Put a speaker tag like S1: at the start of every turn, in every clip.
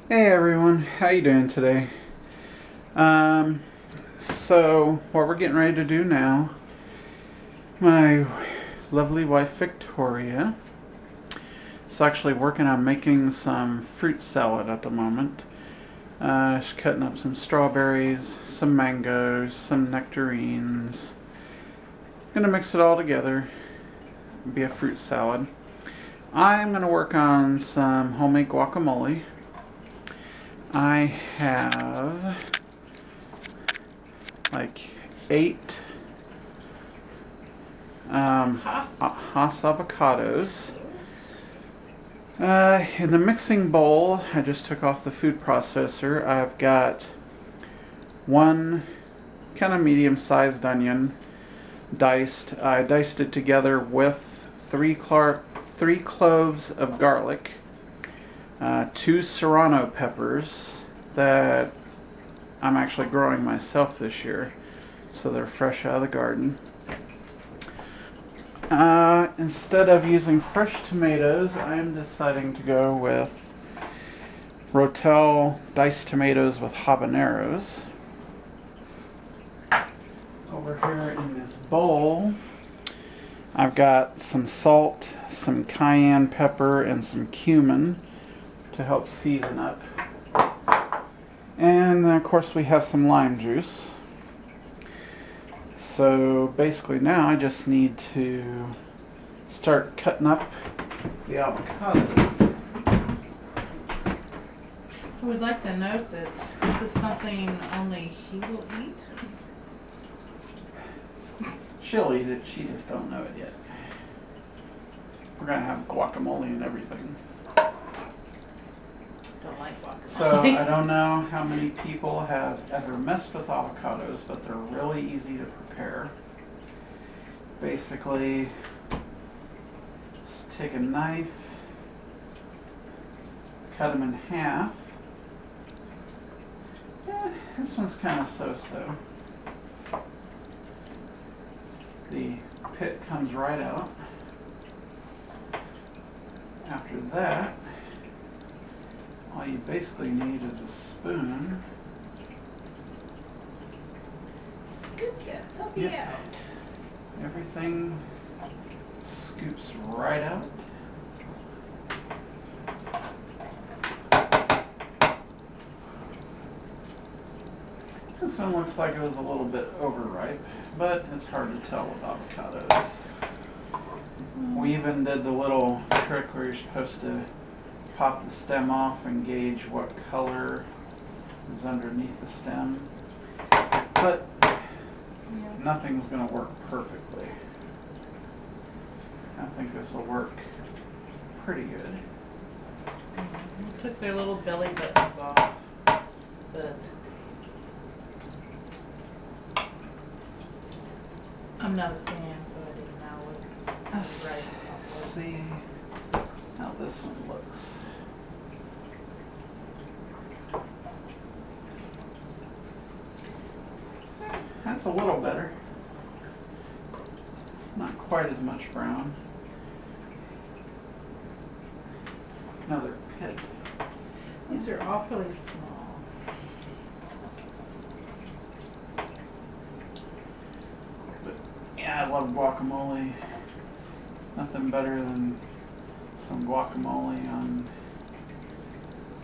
S1: Hey everyone, how you doing today? So what we're getting ready to do now, my lovely wife Victoria is actually working on making some fruit salad at the moment. She's cutting up some strawberries, some mangoes, some nectarines. Gonna mix it all together, be a fruit salad. I'm gonna work on some homemade guacamole. I have like 8 Hass avocados. In the mixing bowl, I just took off the food processor. I've got 1 kind of medium-sized onion diced. I diced it together with 3 cloves of garlic. 2 serrano peppers that I'm actually growing myself this year, so they're fresh out of the garden. Instead of using fresh tomatoes, I'm deciding to go with Rotel diced tomatoes with habaneros. Over here in this bowl, I've got some salt, some cayenne pepper, and some cumin to help season up. And then of course we have some lime juice. So basically now I just need to start cutting up the avocados.
S2: I would like to note that this is something only he will eat.
S1: She'll eat it, she just don't know it yet. We're gonna have guacamole and everything.
S2: Don't like guacamole.
S1: So I don't know how many people have ever messed with avocados, but they're really easy to prepare. Basically, just take a knife, cut them in half. This one's kind of so-so. The pit comes right out. After that, all you basically need is a spoon.
S2: Scoop it. Help me out.
S1: Everything scoops right out. This one looks like it was a little bit overripe, but it's hard to tell with avocados. We even did the little trick where you're supposed to pop the stem off and gauge what color is underneath the stem. But nothing's going to work perfectly. I think this will work pretty good.
S2: Took their little belly buttons off, but I'm not a fan, so I didn't know what
S1: Let's
S2: right.
S1: see how this one looks. That's a little better. Not quite as much brown. Another pit.
S2: These are awfully small.
S1: But yeah, I love guacamole. Nothing better than some guacamole on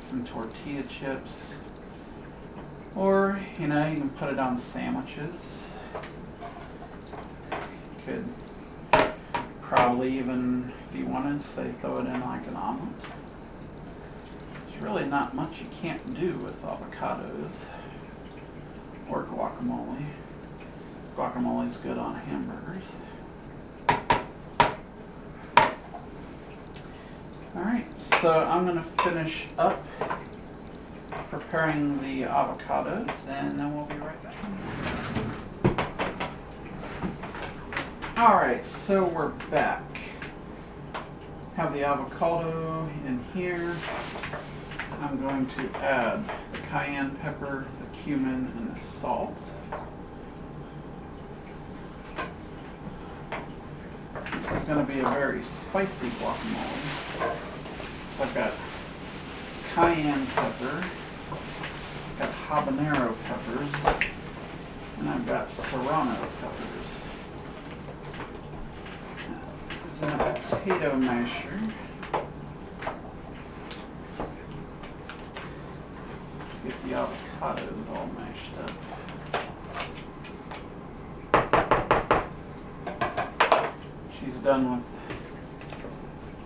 S1: some tortilla chips. Or, you know, you can put it on sandwiches. You could probably even, if you wanted, say throw it in like an omelet. There's really not much you can't do with avocados or guacamole. Guacamole is good on hamburgers. Alright, so I'm going to finish up preparing the avocados, and then we'll be right back. Alright, so we're back. Have the avocado in here. I'm going to add the cayenne pepper, the cumin, and the salt. This is going to be a very spicy guacamole. I've got cayenne pepper, got habanero peppers, and I've got serrano peppers. This is a potato masher. Get the avocados all mashed up. She's done with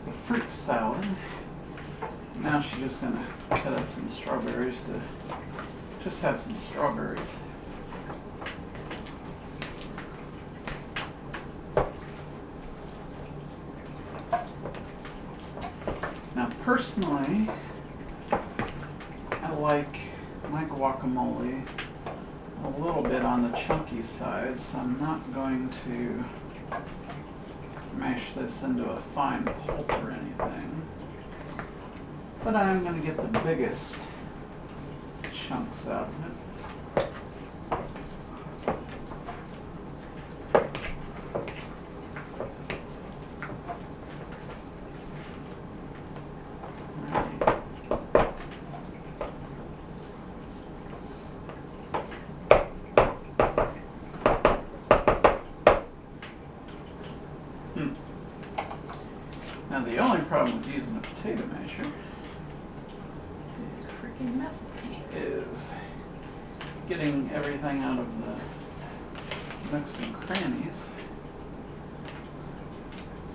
S1: the fruit salad. Now she's just going to cut up some strawberries to just have some strawberries. Now personally, I like my guacamole a little bit on the chunky side, so I'm not going to mash this into a fine pulp or anything. But I'm going to get the biggest chunks out of it. Now the only problem with using a potato masher is getting everything out of the nooks and crannies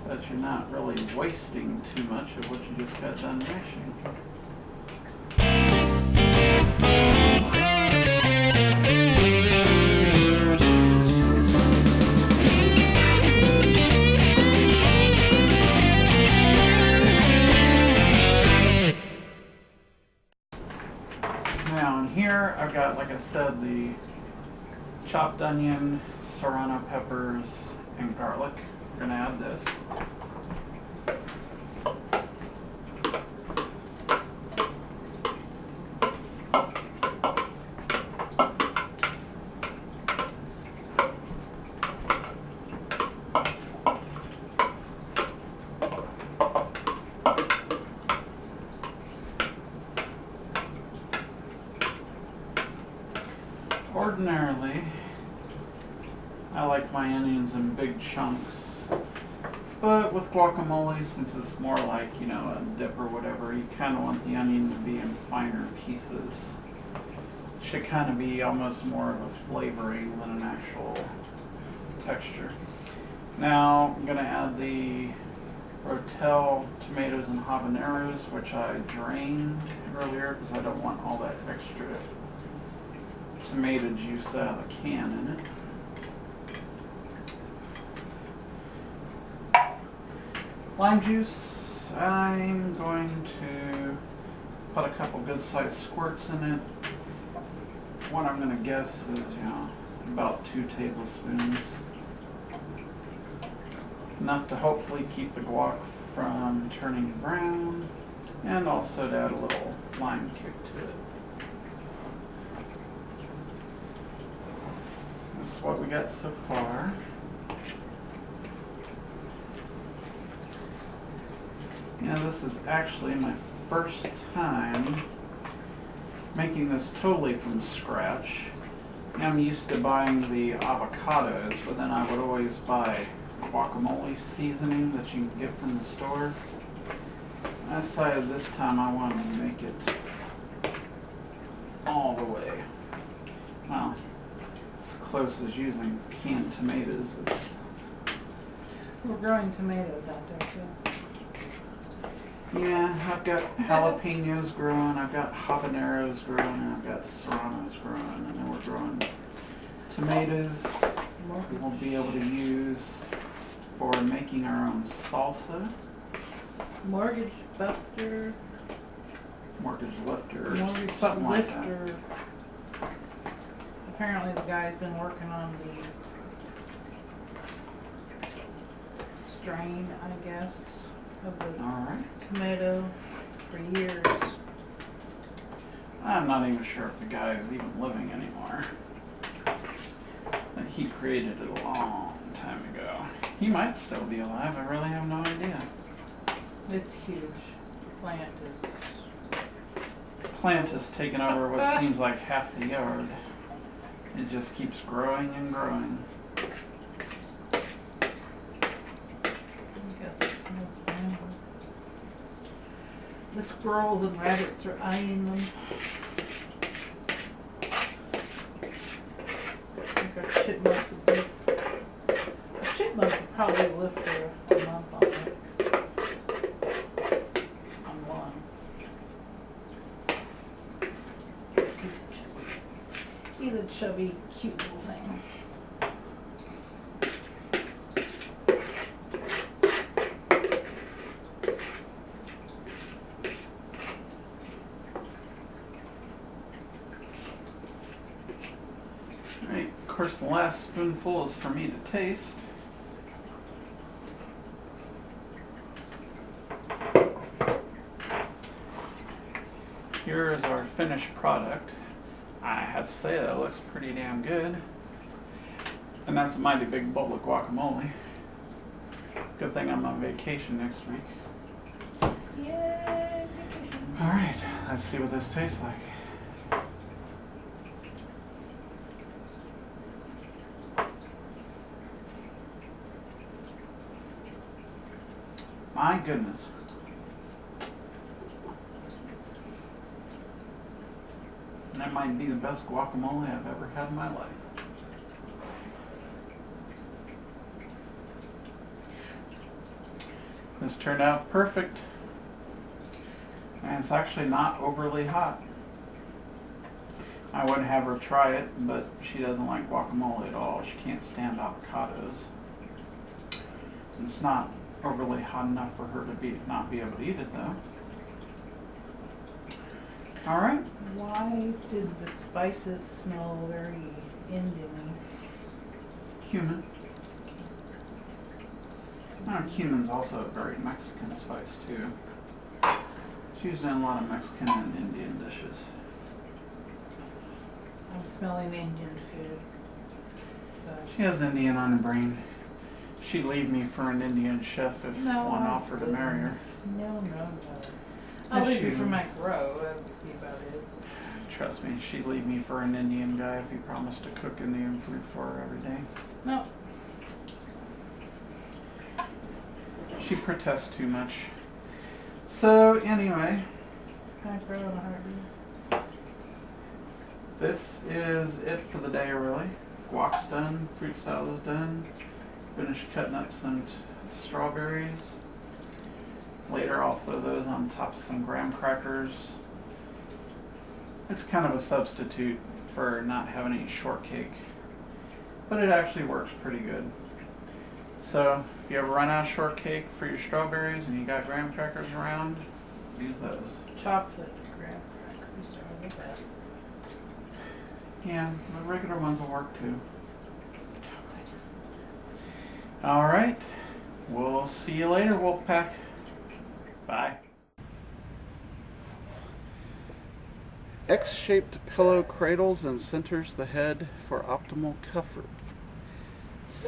S1: so that you're not really wasting too much of what you just got done mashing. Now in here I've got, like I said, the chopped onion, serrano peppers, and garlic. We're going to add this. Ordinarily, I like my onions in big chunks, but with guacamole, since it's more like, you know, a dip or whatever, you kind of want the onion to be in finer pieces. It should kind of be almost more of a flavoring than an actual texture. Now, I'm going to add the Rotel tomatoes and habaneros, which I drained earlier because I don't want all that extra tomato juice out of the can in it. Lime juice, I'm going to put a couple good sized squirts in it. What I'm going to guess is, you know, about 2 tablespoons. Enough to hopefully keep the guac from turning brown, and also to add a little lime kick to it. This is what we got so far. Yeah, this is actually my first time making this totally from scratch. I'm used to buying the avocados, but then I would always buy guacamole seasoning that you can get from the store. I decided this time I wanted to make it all the way. Well, close as using canned tomatoes.
S2: We're growing tomatoes out there too.
S1: Yeah, I've got jalapenos growing, I've got habaneros growing, and I've got serranos growing, and then we're growing tomatoes we'll be able to use for making our own salsa.
S2: Mortgage buster.
S1: Mortgage lifter.
S2: Mortgage
S1: something
S2: lifter.
S1: like that.
S2: Apparently the guy's been working on the strain, I guess, of the tomato for years.
S1: I'm not even sure if the guy is even living anymore. But he created it a long time ago. He might still be alive, I really have no idea.
S2: It's huge. The plant is
S1: plant has taken over what seems like half the yard. It just keeps growing and growing.
S2: The squirrels and rabbits are eyeing them. Like a chipmunk would do. A chipmunk could probably lift her a month on it. On one. He's a chubby, cute little thing.
S1: Alright, of course the last spoonful is for me to taste. Here is our finished product. I have to say that looks pretty damn good. And that's a mighty big bowl of guacamole. Good thing I'm on vacation next week.
S2: Yay!
S1: Alright, let's see what this tastes like. My goodness. That might be the best guacamole I've ever had in my life. This turned out perfect. And it's actually not overly hot. I would have her try it, but she doesn't like guacamole at all. She can't stand avocados. It's not overly hot enough for her to not be able to eat it though. Alright.
S2: Why did the spices smell very Indian?
S1: Cumin. Cumin's also a very Mexican spice too. It's used in a lot of Mexican and Indian dishes.
S2: I'm smelling Indian food. So.
S1: She has Indian on her brain. She'd leave me for an Indian chef if one offered to marry her.
S2: No. I'll leave you for Mike Rowe. That would be about it.
S1: Trust me, she'd leave me for an Indian guy if he promised to cook Indian food for her every day.
S2: No.
S1: She protests too much. So, anyway.
S2: Mike Rowe and Harvey.
S1: This is it for the day, really. Guac's done, fruit salad is done. Finished cutting up some strawberries. Later I'll throw those on top of some graham crackers. It's kind of a substitute for not having any shortcake, but it actually works pretty good. So if you ever run out of shortcake for your strawberries and you got graham crackers around, use those.
S2: Chocolate graham crackers are the best.
S1: Yeah, the regular ones will work too. Alright, we'll see you later, Wolfpack. Bye. X-shaped pillow cradles and centers the head for optimal comfort.